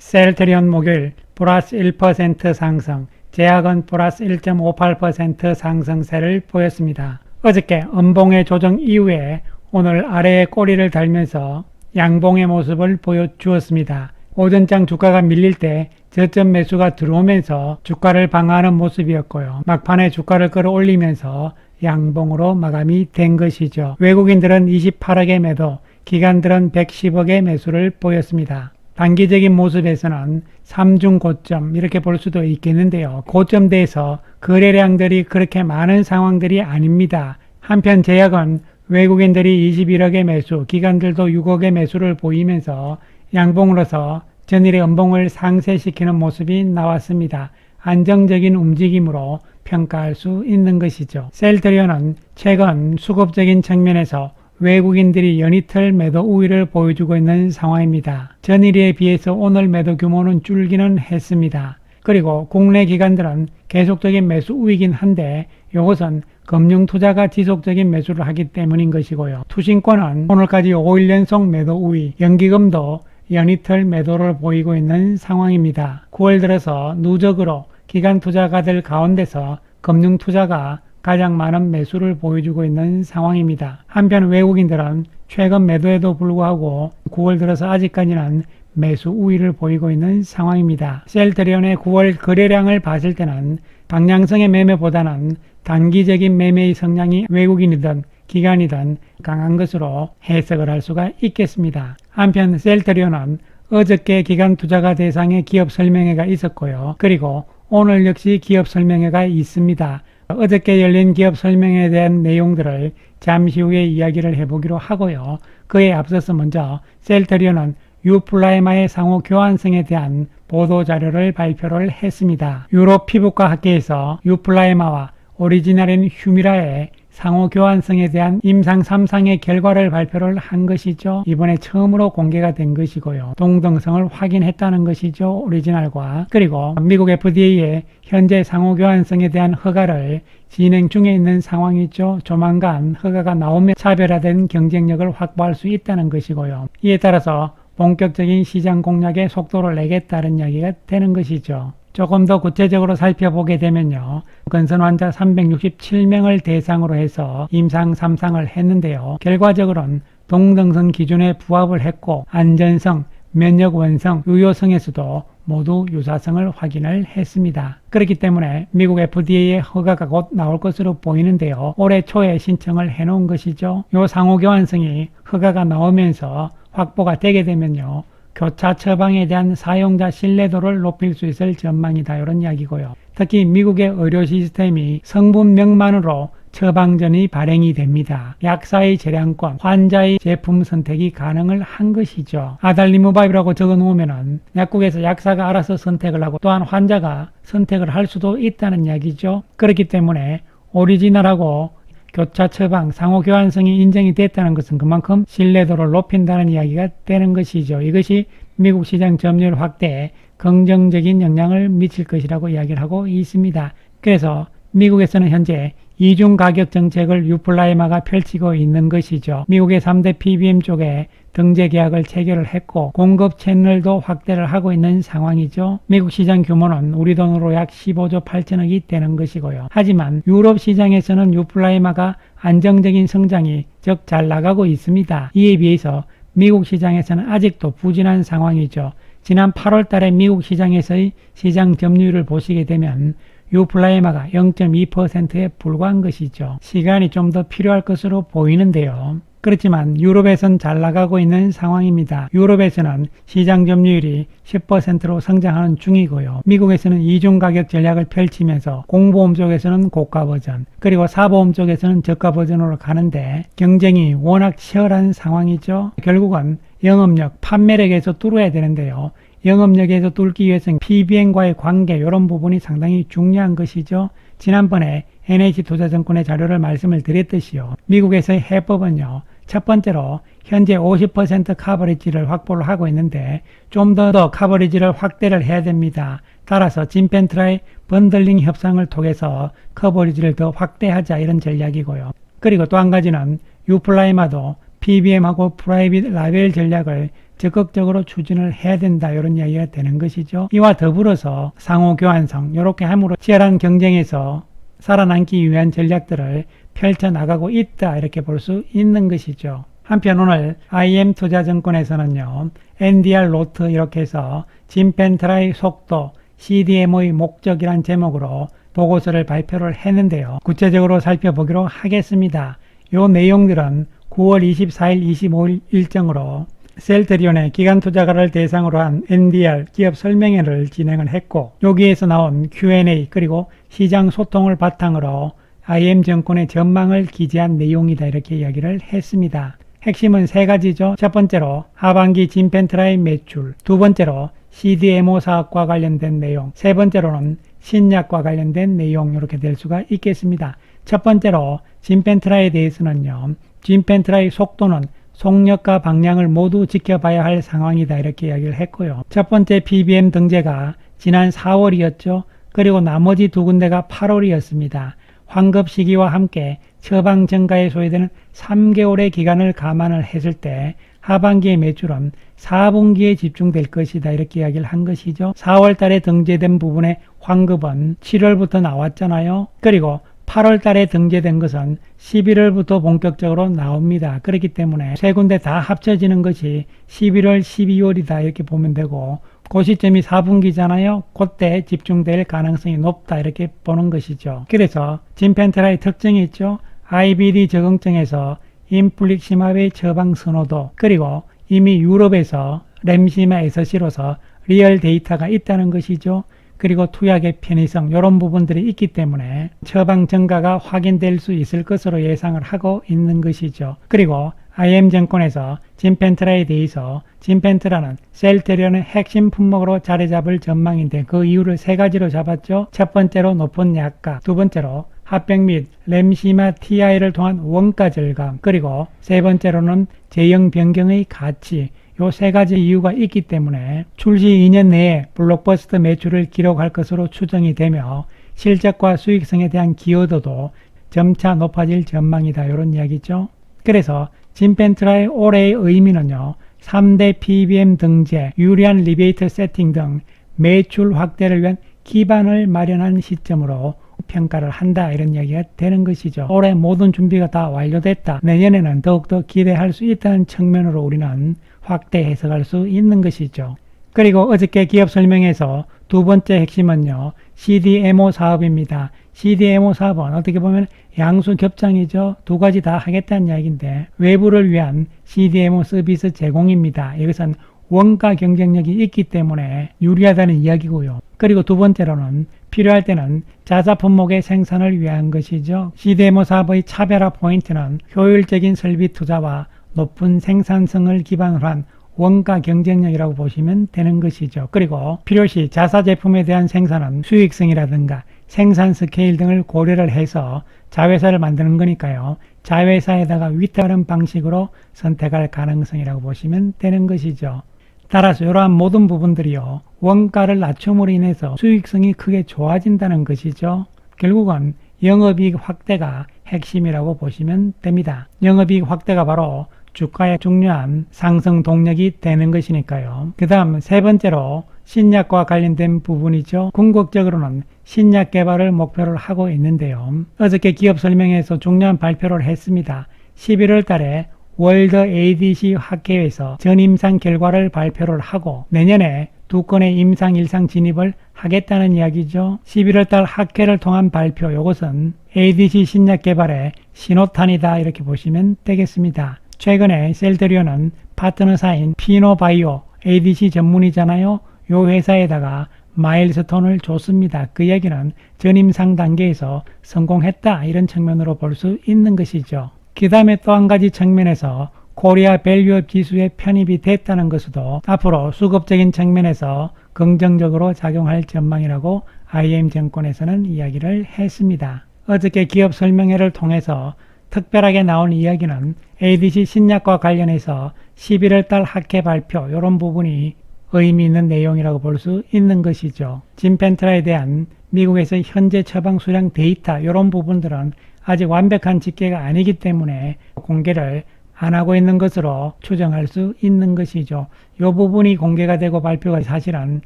셀트리온 목요일 플러스 1% 상승, 제약은 플러스 1.58% 상승세를 보였습니다. 어저께 음봉의 조정 이후에 오늘 아래의 꼬리를 달면서 양봉의 모습을 보여주었습니다. 오전장 주가가 밀릴 때 저점 매수가 들어오면서 주가를 방어하는 모습이었고요. 막판에 주가를 끌어올리면서 양봉으로 마감이 된 것이죠. 외국인들은 28억의 매도, 기관들은 110억의 매수를 보였습니다. 단기적인 모습에서는 3중 고점 이렇게 볼 수도 있겠는데요. 고점대에서 거래량들이 그렇게 많은 상황들이 아닙니다. 한편 제약은 외국인들이 21억의 매수, 기관들도 6억의 매수를 보이면서 양봉으로서 전일의 음봉을 상쇄시키는 모습이 나왔습니다. 안정적인 움직임으로 평가할 수 있는 것이죠. 셀트리온은 최근 수급적인 측면에서 외국인들이 연이틀 매도 우위를 보여주고 있는 상황입니다. 전일에 비해서 오늘 매도 규모는 줄기는 했습니다. 그리고 국내 기관들은 계속적인 매수 우위긴 한데 이것은 금융투자가 지속적인 매수를 하기 때문인 것이고요. 투신권은 오늘까지 5일 연속 매도 우위, 연기금도 연이틀 매도를 보이고 있는 상황입니다. 9월 들어서 누적으로 기관 투자가들 가운데서 금융투자가 가장 많은 매수를 보여주고 있는 상황입니다. 한편 외국인들은 최근 매도에도 불구하고 9월 들어서 아직까지는 매수 우위를 보이고 있는 상황입니다. 셀트리온의 9월 거래량을 봤을 때는 방향성의 매매보다는 단기적인 매매의 성향이 외국인이든 기관이든 강한 것으로 해석을 할 수가 있겠습니다. 한편 셀트리온은 어저께 기관 투자가 대상의 기업 설명회가 있었고요. 그리고 오늘 역시 기업 설명회가 있습니다. 어저께 열린 기업 설명회에 대한 내용들을 잠시 후에 이야기를 해보기로 하고요. 그에 앞서서 먼저 셀트리온은 유플라이마의 상호 교환성에 대한 보도자료를 발표를 했습니다. 유럽 피부과 학회에서 유플라이마와 오리지널인 휴미라의 상호 교환성에 대한 임상 3상의 결과를 발표를 한 것이죠. 이번에 처음으로 공개가 된 것이고요. 동등성을 확인했다는 것이죠. 오리지널과. 그리고 미국 FDA의 현재 상호 교환성에 대한 허가를 진행 중에 있는 상황이죠. 조만간 허가가 나오면 차별화된 경쟁력을 확보할 수 있다는 것이고요. 이에 따라서 본격적인 시장 공략에 속도를 내겠다는 이야기가 되는 것이죠. 조금 더 구체적으로 살펴보게 되면요. 건선 환자 367명을 대상으로 해서 임상 3상을 했는데요. 결과적으로는 동등성 기준에 부합을 했고 안전성, 면역 원성, 유효성에서도 모두 유사성을 확인을 했습니다. 그렇기 때문에 미국 FDA의 허가가 곧 나올 것으로 보이는데요. 올해 초에 신청을 해놓은 것이죠. 이 상호교환성이 허가가 나오면서 확보가 되게 되면요. 교차 처방에 대한 사용자 신뢰도를 높일 수 있을 전망이다. 이런 이야기고요. 특히 미국의 의료 시스템이 성분명만으로 처방전이 발행이 됩니다. 약사의 재량권, 환자의 제품 선택이 가능을 한 것이죠. 아달리무밥이라고 적어 놓으면은 약국에서 약사가 알아서 선택을 하고 또한 환자가 선택을 할 수도 있다는 이야기죠. 그렇기 때문에 오리지널하고 교차 처방, 상호 교환성이 인정이 됐다는 것은 그만큼 신뢰도를 높인다는 이야기가 되는 것이죠. 이것이 미국 시장 점유율 확대에 긍정적인 영향을 미칠 것이라고 이야기를 하고 있습니다. 그래서 미국에서는 현재 이중 가격 정책을 유플라이마가 펼치고 있는 것이죠. 미국의 3대 PBM 쪽에 등재 계약을 체결을 했고 공급 채널도 확대를 하고 있는 상황이죠. 미국 시장 규모는 우리 돈으로 약 15조 8천억이 되는 것이고요. 하지만 유럽 시장에서는 유플라이마가 안정적인 성장이 즉 잘 나가고 있습니다. 이에 비해서 미국 시장에서는 아직도 부진한 상황이죠. 지난 8월 달에 미국 시장에서의 시장 점유율을 보시게 되면 유플라이마가 0.2%에 불과한 것이죠. 시간이 좀 더 필요할 것으로 보이는데요. 그렇지만 유럽에선 잘 나가고 있는 상황입니다. 유럽에서는 시장 점유율이 10%로 성장하는 중이고요. 미국에서는 이중 가격 전략을 펼치면서 공보험 쪽에서는 고가 버전, 그리고 사보험 쪽에서는 저가 버전으로 가는데 경쟁이 워낙 치열한 상황이죠. 결국은 영업력, 판매력에서 뚫어야 되는데요. 영업력에서 뚫기 위해서는 PBM과의 관계 이런 부분이 상당히 중요한 것이죠. 지난번에 NH투자증권의 자료를 말씀을 드렸듯이요. 미국에서의 해법은요. 첫 번째로 현재 50% 커버리지를 확보를 하고 있는데 좀 더 커버리지를 확대를 해야 됩니다. 따라서 진펜트라의 번들링 협상을 통해서 커버리지를 더 확대하자 이런 전략이고요. 그리고 또 한 가지는 유플라이마도 PBM하고 프라이빗 라벨 전략을 적극적으로 추진을 해야 된다 이런 이야기가 되는 것이죠. 이와 더불어서 상호 교환성 이렇게 함으로 치열한 경쟁에서 살아남기 위한 전략들을 펼쳐나가고 있다 이렇게 볼 수 있는 것이죠. 한편 오늘 IM투자증권에서는요. NDR 로트 이렇게 해서 진펜트라의 속도, CDMO의 목적이란 제목으로 보고서를 발표를 했는데요. 구체적으로 살펴보기로 하겠습니다. 요 내용들은 9월 24일, 25일 일정으로 셀트리온의 기관투자가를 대상으로 한 NDR 기업 설명회를 진행을 했고 여기에서 나온 Q&A 그리고 시장 소통을 바탕으로 IM증권의 전망을 기재한 내용이다 이렇게 이야기를 했습니다. 핵심은 세 가지죠. 첫 번째로 하반기 진펜트라의 매출, 두 번째로 CDMO 사업과 관련된 내용, 세 번째로는 신약과 관련된 내용 이렇게 될 수가 있겠습니다. 첫 번째로 진펜트라에 대해서는요. 진펜트라의 속도는 속력과 방향을 모두 지켜봐야 할 상황이다 이렇게 이야기를 했고요. 첫 번째 PBM 등재가 지난 4월이었죠. 그리고 나머지 두 군데가 8월이었습니다. 환급 시기와 함께 처방 증가에 소요되는 3개월의 기간을 감안을 했을 때 하반기의 매출은 4분기에 집중될 것이다 이렇게 이야기를 한 것이죠. 4월 달에 등재된 부분의 환급은 7월부터 나왔잖아요. 그리고 8월 달에 등재된 것은 11월부터 본격적으로 나옵니다. 그렇기 때문에 세 군데 다 합쳐지는 것이 11월, 12월이다 이렇게 보면 되고 그 시점이 4분기잖아요. 그때 집중될 가능성이 높다 이렇게 보는 것이죠. 그래서 진펜트라의 특징이 있죠. IBD 적응증에서 인플릭시맙의 처방 선호도 그리고 이미 유럽에서 램시마 SC로서 리얼 데이터가 있다는 것이죠. 그리고 투약의 편의성 이런 부분들이 있기 때문에 처방 증가가 확인될 수 있을 것으로 예상을 하고 있는 것이죠. 그리고 IM증권에서 진펜트라에 대해서 진펜트라는 셀트리온의 핵심 품목으로 자리 잡을 전망인데 그 이유를 세 가지로 잡았죠. 첫 번째로 높은 약가, 두 번째로 합병 및 램시마 TI를 통한 원가 절감, 그리고 세 번째로는 제형 변경의 가치, 요 세 가지 이유가 있기 때문에 출시 2년 내에 블록버스터 매출을 기록할 것으로 추정이 되며 실적과 수익성에 대한 기여도도 점차 높아질 전망이다 이런 이야기죠. 그래서 진펜트라의 올해의 의미는요. 3대 PBM 등재, 유리한 리베이트 세팅 등 매출 확대를 위한 기반을 마련한 시점으로 평가를 한다 이런 이야기가 되는 것이죠. 올해 모든 준비가 다 완료됐다. 내년에는 더욱더 기대할 수 있다는 측면으로 우리는 확대 해석할 수 있는 것이죠. 그리고 어저께 기업 설명에서 두 번째 핵심은요. CDMO 사업입니다. CDMO 사업은 어떻게 보면 양수 겹장이죠. 두 가지 다 하겠다는 이야기인데 외부를 위한 CDMO 서비스 제공입니다. 이것은 원가 경쟁력이 있기 때문에 유리하다는 이야기고요. 그리고 두 번째로는 필요할 때는 자사 품목의 생산을 위한 것이죠. CDMO 사업의 차별화 포인트는 효율적인 설비 투자와 높은 생산성을 기반으로 한 원가 경쟁력이라고 보시면 되는 것이죠. 그리고 필요시 자사 제품에 대한 생산은 수익성이라든가 생산 스케일 등을 고려를 해서 자회사를 만드는 거니까요. 자회사에다가 위탁하는 방식으로 선택할 가능성이라고 보시면 되는 것이죠. 따라서 이러한 모든 부분들이요. 원가를 낮춤으로 인해서 수익성이 크게 좋아진다는 것이죠. 결국은 영업이익 확대가 핵심이라고 보시면 됩니다. 영업이익 확대가 바로 주가의 중요한 상승 동력이 되는 것이니까요. 그 다음 세 번째로 신약과 관련된 부분이죠. 궁극적으로는 신약 개발을 목표로 하고 있는데요. 어저께 기업 설명회에서 중요한 발표를 했습니다. 11월 달에 월드 ADC 학회에서 전임상 결과를 발표를 하고 내년에 두 건의 임상 일상 진입을 하겠다는 이야기죠. 11월 달 학회를 통한 발표, 이것은 ADC 신약 개발의 신호탄이다 이렇게 보시면 되겠습니다. 최근에 셀트리온은 파트너사인 피노바이오 ADC 전문이잖아요. 이 회사에다가 마일스톤을 줬습니다. 그 얘기는 전임상 단계에서 성공했다 이런 측면으로 볼 수 있는 것이죠. 그 다음에 또 한 가지 측면에서 코리아 밸류업 지수에 편입이 됐다는 것도 앞으로 수급적인 측면에서 긍정적으로 작용할 전망이라고 IM증권에서는 이야기를 했습니다. 어저께 기업 설명회를 통해서 특별하게 나온 이야기는 ADC 신약과 관련해서 11월 달 학회 발표 이런 부분이 의미 있는 내용이라고 볼 수 있는 것이죠. 진펜트라에 대한 미국에서 현재 처방 수량 데이터 이런 부분들은 아직 완벽한 집계가 아니기 때문에 공개를 안 하고 있는 것으로 추정할 수 있는 것이죠. 이 부분이 공개가 되고 발표가 사실은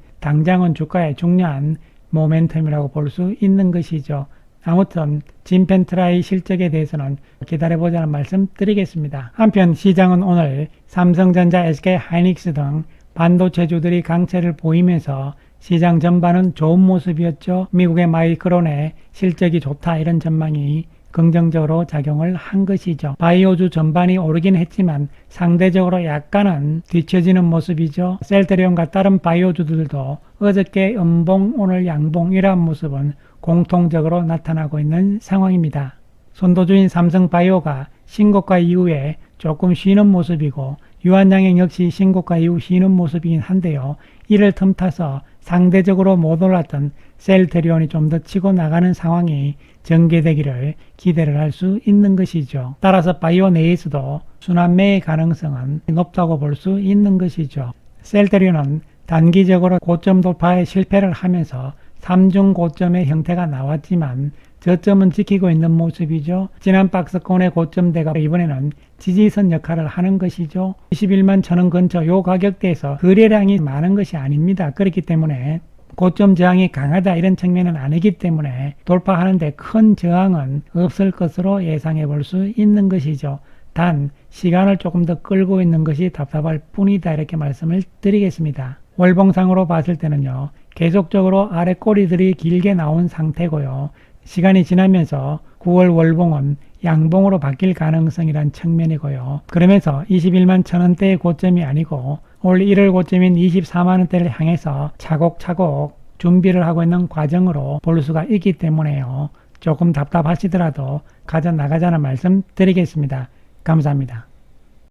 당장은 주가에 중요한 모멘텀이라고 볼 수 있는 것이죠. 아무튼 진펜트라의 실적에 대해서는 기다려보자는 말씀 드리겠습니다. 한편 시장은 오늘 삼성전자, SK하이닉스 등 반도체주들이 강세를 보이면서 시장 전반은 좋은 모습이었죠. 미국의 마이크론의 실적이 좋다 이런 전망이 긍정적으로 작용을 한 것이죠. 바이오주 전반이 오르긴 했지만 상대적으로 약간은 뒤처지는 모습이죠. 셀트리온과 다른 바이오주들도 어저께 음봉 오늘 양봉 이러한 모습은 공통적으로 나타나고 있는 상황입니다. 선도주인 삼성바이오가 신고가 이후에 조금 쉬는 모습이고 유한양행 역시 신고가 이후 쉬는 모습이긴 한데요. 이를 틈타서 상대적으로 못 올랐던 셀트리온이 좀 더 치고 나가는 상황이 전개되기를 기대를 할 수 있는 것이죠. 따라서 바이오 내에서도 순환매의 가능성은 높다고 볼 수 있는 것이죠. 셀트리온은 단기적으로 고점 돌파에 실패를 하면서 3중 고점의 형태가 나왔지만 저점은 지키고 있는 모습이죠. 지난 박스권의 고점대가 이번에는 지지선 역할을 하는 것이죠. 21만 1000원 근처 요 가격대에서 거래량이 많은 것이 아닙니다. 그렇기 때문에 고점 저항이 강하다 이런 측면은 아니기 때문에 돌파하는데 큰 저항은 없을 것으로 예상해 볼 수 있는 것이죠. 단 시간을 조금 더 끌고 있는 것이 답답할 뿐이다 이렇게 말씀을 드리겠습니다. 월봉상으로 봤을 때는요. 계속적으로 아래 꼬리들이 길게 나온 상태고요. 시간이 지나면서 9월 월봉은 양봉으로 바뀔 가능성이란 측면이고요. 그러면서 21만 1000원대의 고점이 아니고 올 1월 고점인 24만원대를 향해서 차곡차곡 준비를 하고 있는 과정으로 볼 수가 있기 때문에요. 조금 답답하시더라도 가져나가자는 말씀 드리겠습니다. 감사합니다.